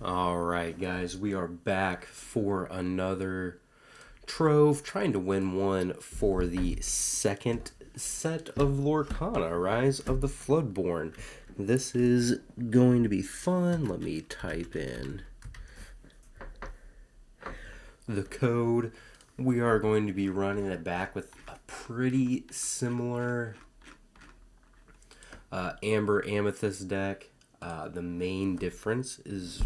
Alright, guys, we are back for another Trove, trying to win one for the second set of Lorcana, Rise of the Floodborn. This is going to be fun. Let me type in the code. We are going to be running it back with a pretty similar Amber Amethyst deck. The main difference is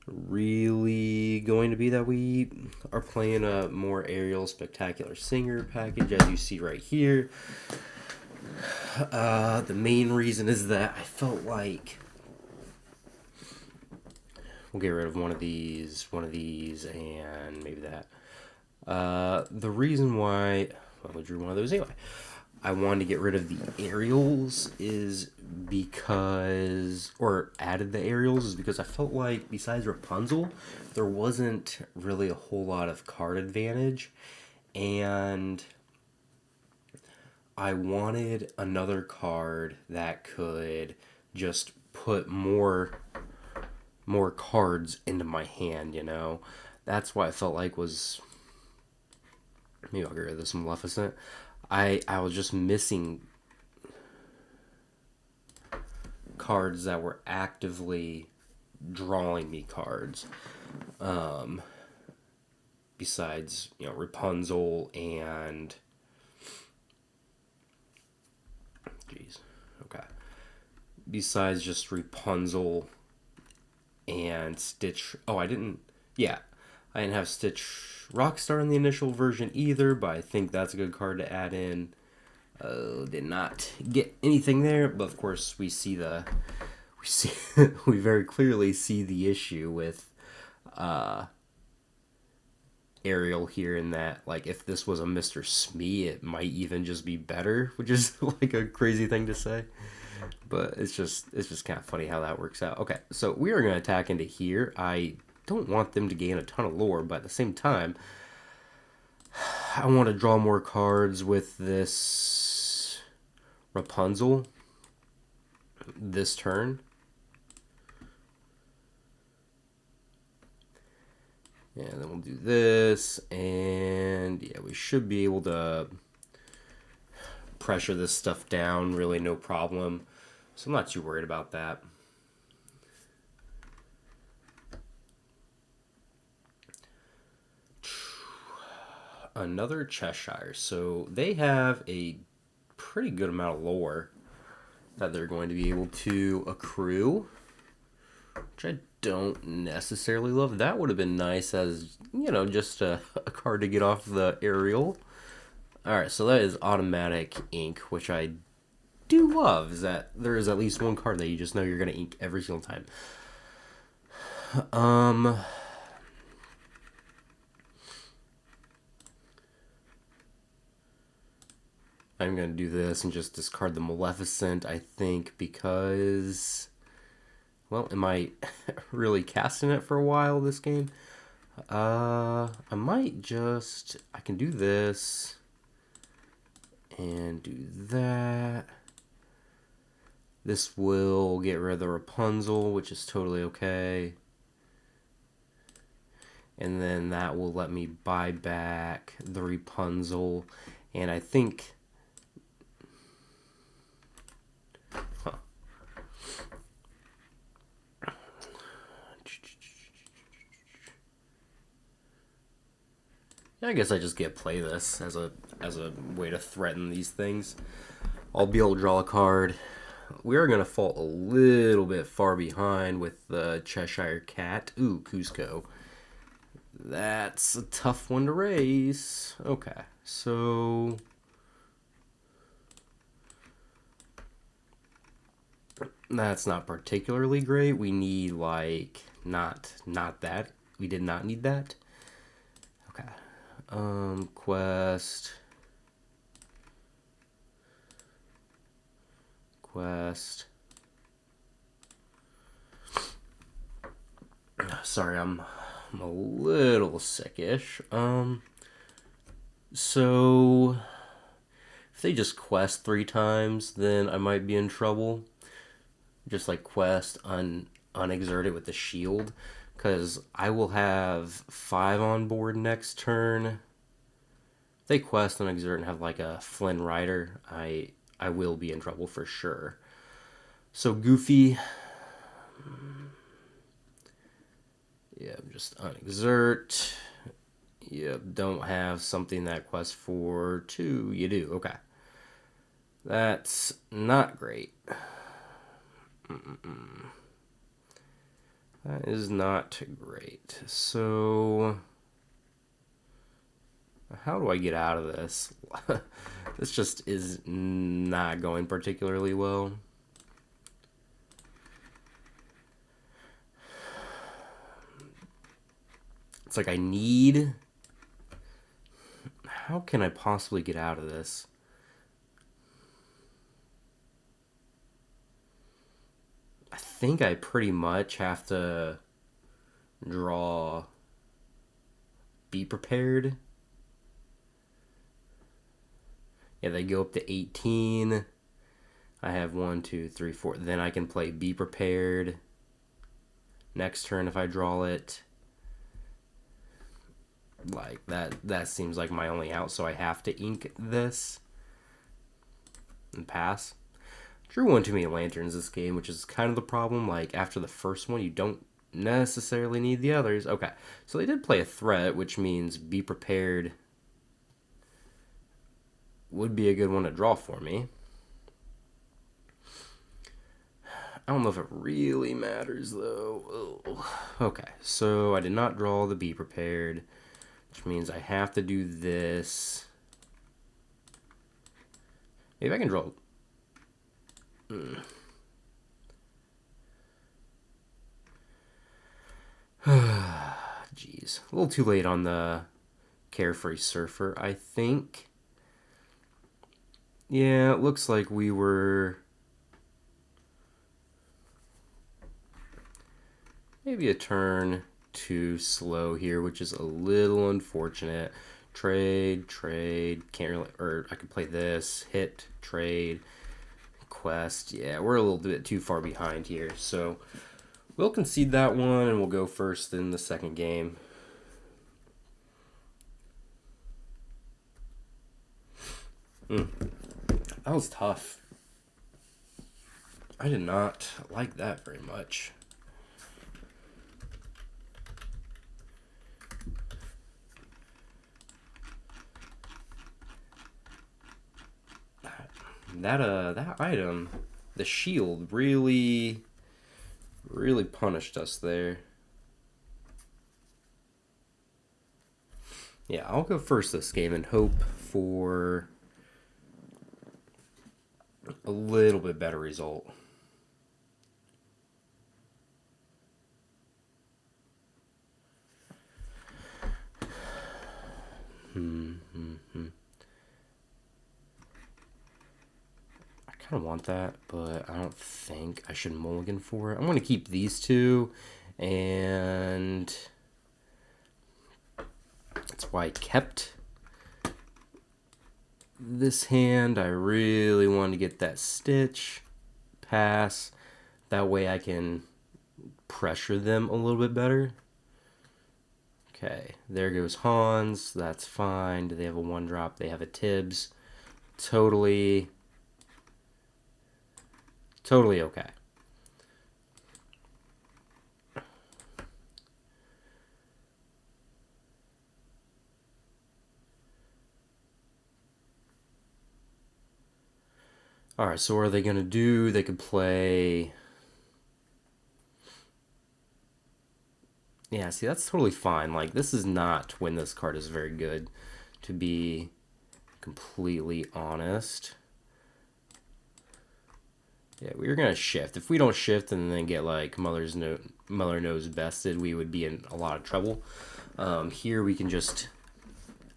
really going to be that we are playing a more Aerial Spectacular Singer package, as you see right here. The main reason is that I felt like we'll get rid of one of these, and maybe that. The reason why, well, we drew one of those anyway. I wanted to get rid of the aerials is because, or added the aerials is because I felt like besides Rapunzel, there wasn't really a whole lot of card advantage, and I wanted another card that could just put more cards into my hand, you know? That's why I felt like was, maybe I'll get rid of this Maleficent. I was just missing cards that were actively drawing me cards. Besides, Rapunzel and... Jeez. Okay. Besides just Rapunzel and Stitch... Oh, I didn't have Stitch Rockstar in the initial version either, but I think that's a good card to add in. Did not get anything there, but of course we very clearly see the issue with Ariel here, in that, like, if this was a Mr. Smee, it might even just be better, which is like a crazy thing to say. But it's just kind of funny how that works out. Okay, so we are going to attack into here. I don't want them to gain a ton of lore, but at the same time, I want to draw more cards with this Rapunzel this turn. And then we'll do this, and yeah, we should be able to pressure this stuff down, really no problem. So I'm not too worried about that. Another Cheshire. So they have a pretty good amount of lore that they're going to be able to accrue, which I don't necessarily love. That would have been nice as, just a card to get off the aerial. Alright, so that is automatic ink, which I do love, is that there is at least one card that you just know you're going to ink every single time. I'm going to do this and just discard the Maleficent, I think, because, well, am I really casting it for a while this game? I can do this and do that. This will get rid of the Rapunzel, which is totally okay. And then that will let me buy back the Rapunzel, and I think... I guess I just get play this as a way to threaten these things. I'll be able to draw a card. We are going to fall a little bit far behind with the Cheshire Cat. Ooh, Cusco. That's a tough one to raise. Okay, so... that's not particularly great. We need, like, not that. We did not need that. Okay. Quest. Sorry, I'm a little sickish. So if they just quest 3 times, then I might be in trouble. Just like quest unexert it with the shield, because I will have 5 on board next turn. If they quest unexert and have like a Flynn Rider, I will be in trouble for sure. So Goofy, yeah, just unexert. Yep, don't have something that quests for 2. You do, okay. That's not great. That is not great. So, how do I get out of this? This just is not going particularly well. It's like I need... How can I possibly get out of this? I think I pretty much have to draw Be Prepared. Yeah, they go up to 18. I have 1, 2, 3, 4. Then I can play Be Prepared next turn if I draw it. Like, that seems like my only out, so I have to ink this and pass. Drew one too many lanterns this game, which is kind of the problem. Like, after the first one, you don't necessarily need the others. Okay, so they did play a threat, which means Be Prepared would be a good one to draw for me. I don't know if it really matters, though. Ugh. Okay, so I did not draw the Be Prepared, which means I have to do this. Maybe I can draw... Jeez. A little too late on the Carefree Surfer, I think. Yeah, it looks like we were... maybe a turn too slow here, which is a little unfortunate. Trade, can't really... or I could play this, hit, trade, quest. Yeah, we're a little bit too far behind here, so we'll concede that one and we'll go first in the second game. That was tough. I did not like that very much. That item, the shield, really punished us there. Yeah, I'll go first this game and hope for a little bit better result. I kind of want that, but I don't think I should mulligan for it. I'm going to keep these 2, and that's why I kept this hand. I really want to get that stitch, pass. That way I can pressure them a little bit better. Okay, there goes Hans. That's fine. Do they have a 1-drop? They have a Tibbs. Totally okay. Alright, so what are they going to do? They could play... yeah, see, that's totally fine. Like, this is not when this card is very good, to be completely honest. Yeah, we were going to shift. If we don't shift and then get, like, Mother Knows Bested, we would be in a lot of trouble. Here we can just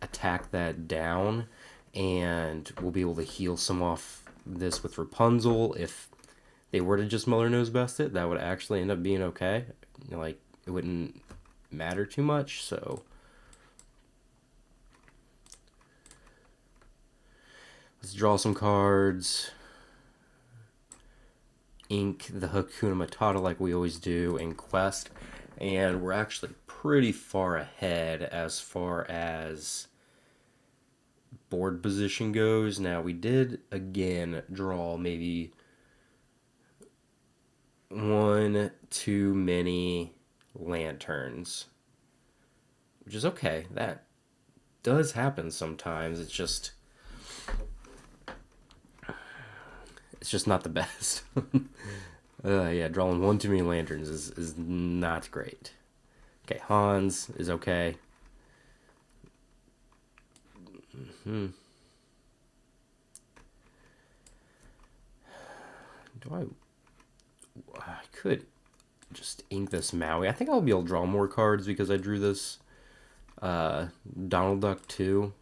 attack that down, and we'll be able to heal some off this with Rapunzel. If they were to just Mother Knows Best it, that would actually end up being okay. Like, it wouldn't matter too much, so... let's draw some cards. ink the Hakuna Matata like we always do in Quest. And we're actually pretty far ahead as far as board position goes. Now, we did, again, draw maybe one too many lanterns, which is okay. That does happen sometimes. It's just not the best. Yeah, drawing one too many lanterns is not great. Okay, Hans is okay. Do I could just ink this Maui. I think I'll be able to draw more cards because I drew this Donald Duck too.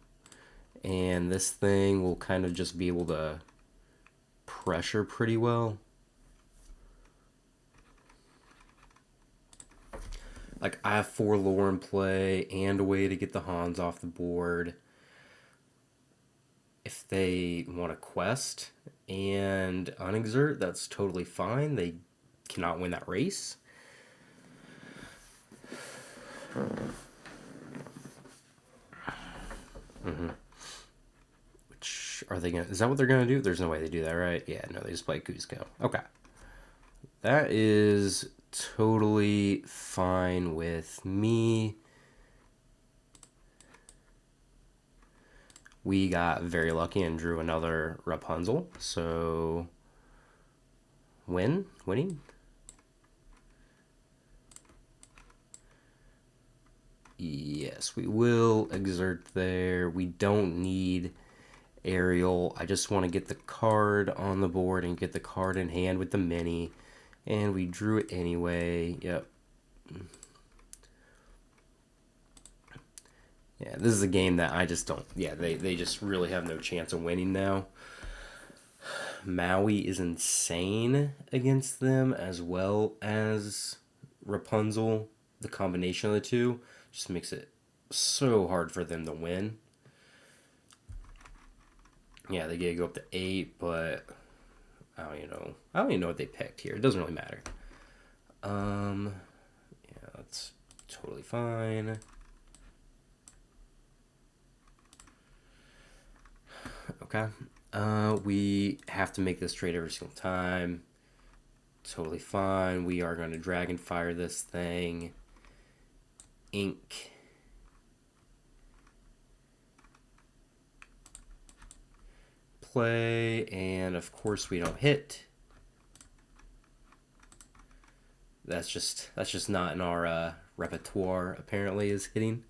And this thing will kind of just be able to pressure pretty well. Like, I have 4 lore in play and a way to get the Hans off the board. If they want a quest and unexert, that's totally fine. They cannot win that race. Which are they gonna? Is that what they're gonna do? There's no way they do that, right? Yeah, no, they just play Cusco. Okay, that is totally fine with me. We got very lucky and drew another Rapunzel, so winning. Yes, we will exert there. We don't need Ariel. I just want to get the card on the board and get the card in hand with the mini. And we drew it anyway. Yep. Yeah, this is a game that I just don't... Yeah, they just really have no chance of winning now. Maui is insane against them, as well as Rapunzel. The combination of the two just makes it so hard for them to win. Yeah, they get to go up to 8, but I don't even know what they picked here. It doesn't really matter. Yeah, that's totally fine. Okay. We have to make this trade every single time. Totally fine. We are going to Dragon Fire this thing. Ink. Play, and of course we don't hit. That's just not in our repertoire, apparently, is hitting.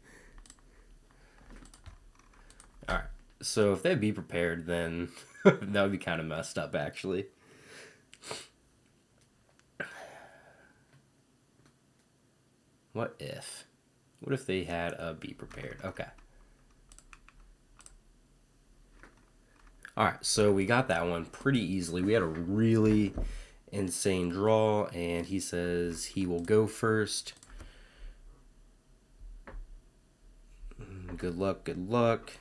Alright, so if they'd be prepared, then that would be kind of messed up, actually. What if? What if they had a be prepared? Okay. Alright, so we got that one pretty easily. We had a really insane draw, and he says he will go first. Good luck, good luck.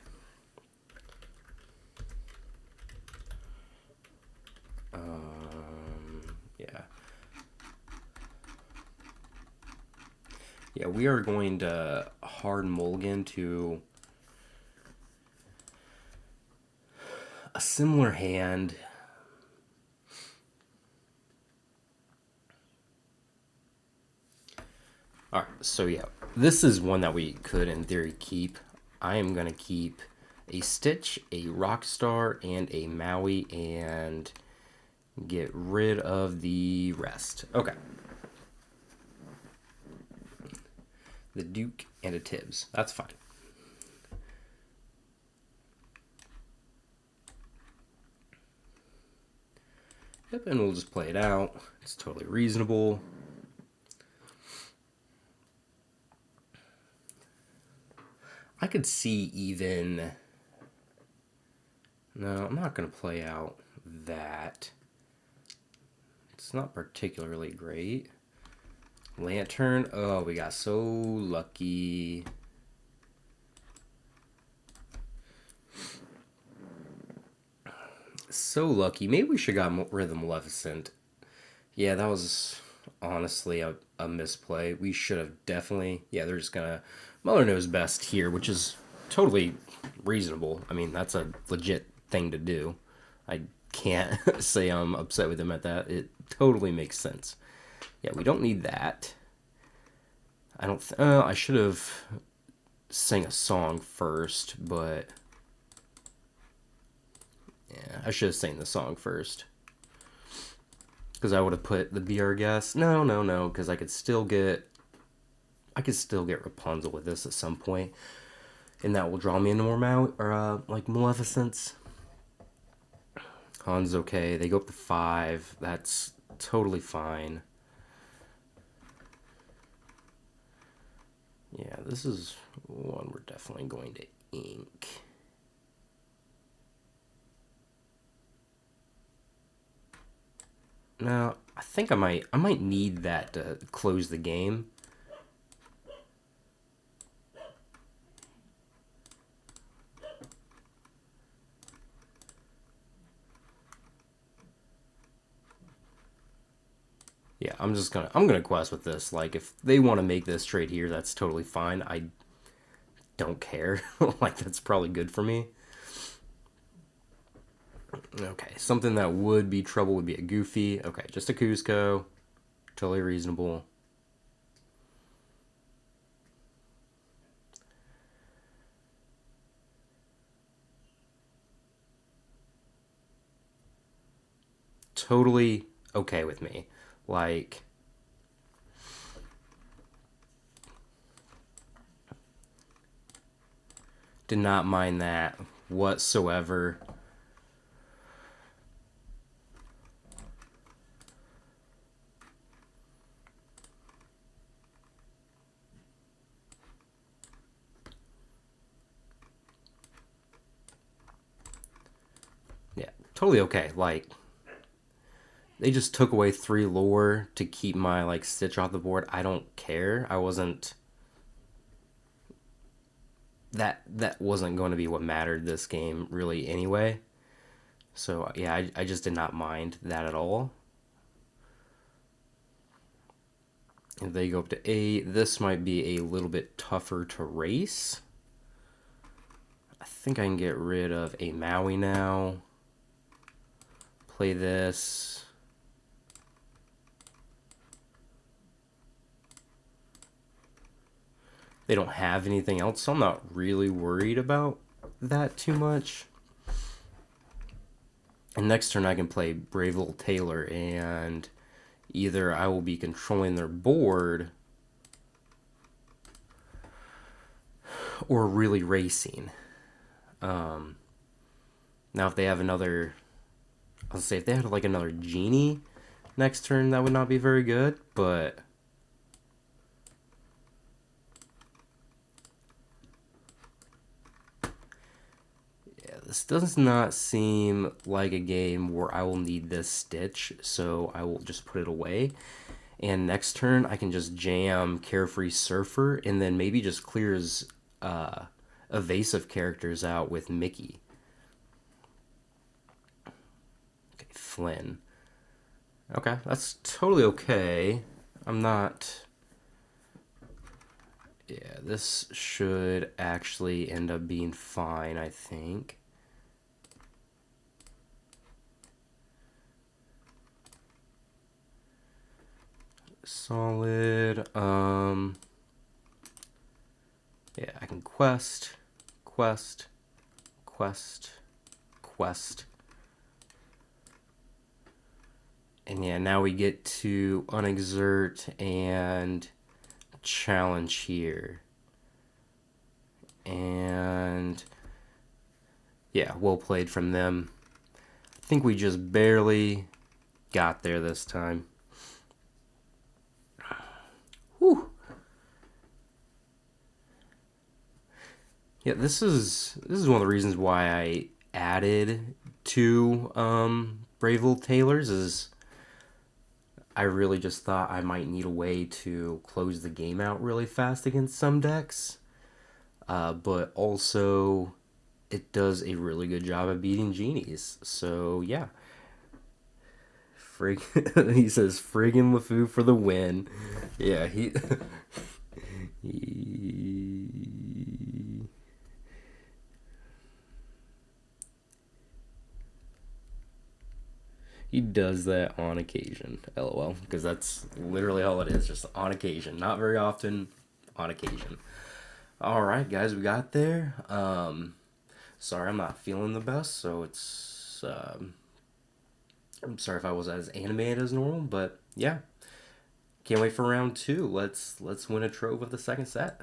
Yeah. Yeah, we are going to hard mulligan to a similar hand. Alright, so yeah, this is one that we could, in theory, keep. I am going to keep a Stitch, a Rockstar, and a Maui, and get rid of the rest. Okay. The Duke and a Tibbs. That's fine. Yep, and we'll just play it out. It's totally reasonable. I could see even... No, I'm not going to play out that. It's not particularly great. Lantern. Oh, we got so lucky. So lucky. Maybe we should have got rid of the Maleficent. Yeah, that was honestly a misplay. We should have definitely. Yeah, they're just gonna. Muller knows best here, which is totally reasonable. I mean, that's a legit thing to do. I can't say I'm upset with him at that. It totally makes sense. Yeah, we don't need that. I don't. I should have sang a song first, but yeah, I should have sang the song first. Because I would have put the Be Our Guest. No, no, no. Because I could still get Rapunzel with this at some point, and that will draw me into more like Maleficence. Han's okay. They go up to 5. That's totally fine. Yeah, this is one we're definitely going to ink. Now, I think I might need that to close the game. Yeah, I'm gonna quest with this. Like, if they want to make this trade here, that's totally fine. I don't care. Like, that's probably good for me. Okay, something that would be trouble would be a Goofy. Okay, just a Cusco. Totally reasonable. Totally okay with me. Like, did not mind that whatsoever. Yeah, totally okay. Like, they just took away 3 lore to keep my like Stitch off the board. I don't care. I wasn't that wasn't going to be what mattered this game really anyway. So yeah, I just did not mind that at all. If they go up to 8, this might be a little bit tougher to race. I think I can get rid of a Maui now. Play this. They don't have anything else, so I'm not really worried about that too much. And next turn I can play Brave Little Tailor, and either I will be controlling their board or really racing. Now if they have another, I'll say if they had like another Genie next turn, that would not be very good, but this does not seem like a game where I will need this Stitch, so I will just put it away. And next turn, I can just jam Carefree Surfer, and then maybe just clears evasive characters out with Mickey. Okay, Flynn. Okay, that's totally okay. I'm not... Yeah, this should actually end up being fine, I think. Solid. Yeah, I can quest. And yeah, now we get to unexert and challenge here. And yeah, well played from them. I think we just barely got there this time. Whew. Yeah, this is one of the reasons why I added 2 Brave Little Tailors, is I really just thought I might need a way to close the game out really fast against some decks. But also, it does a really good job of beating Genies. So, yeah. Frig he says friggin' LeFou for the win. Yeah, he he does that on occasion, lol, because that's literally all it is, just on occasion. Not very often, on occasion. All right, guys, we got there. Sorry, I'm not feeling the best, so it's I'm sorry if I was as animated as normal, but yeah, can't wait for round two. Let's win a trove of the second set.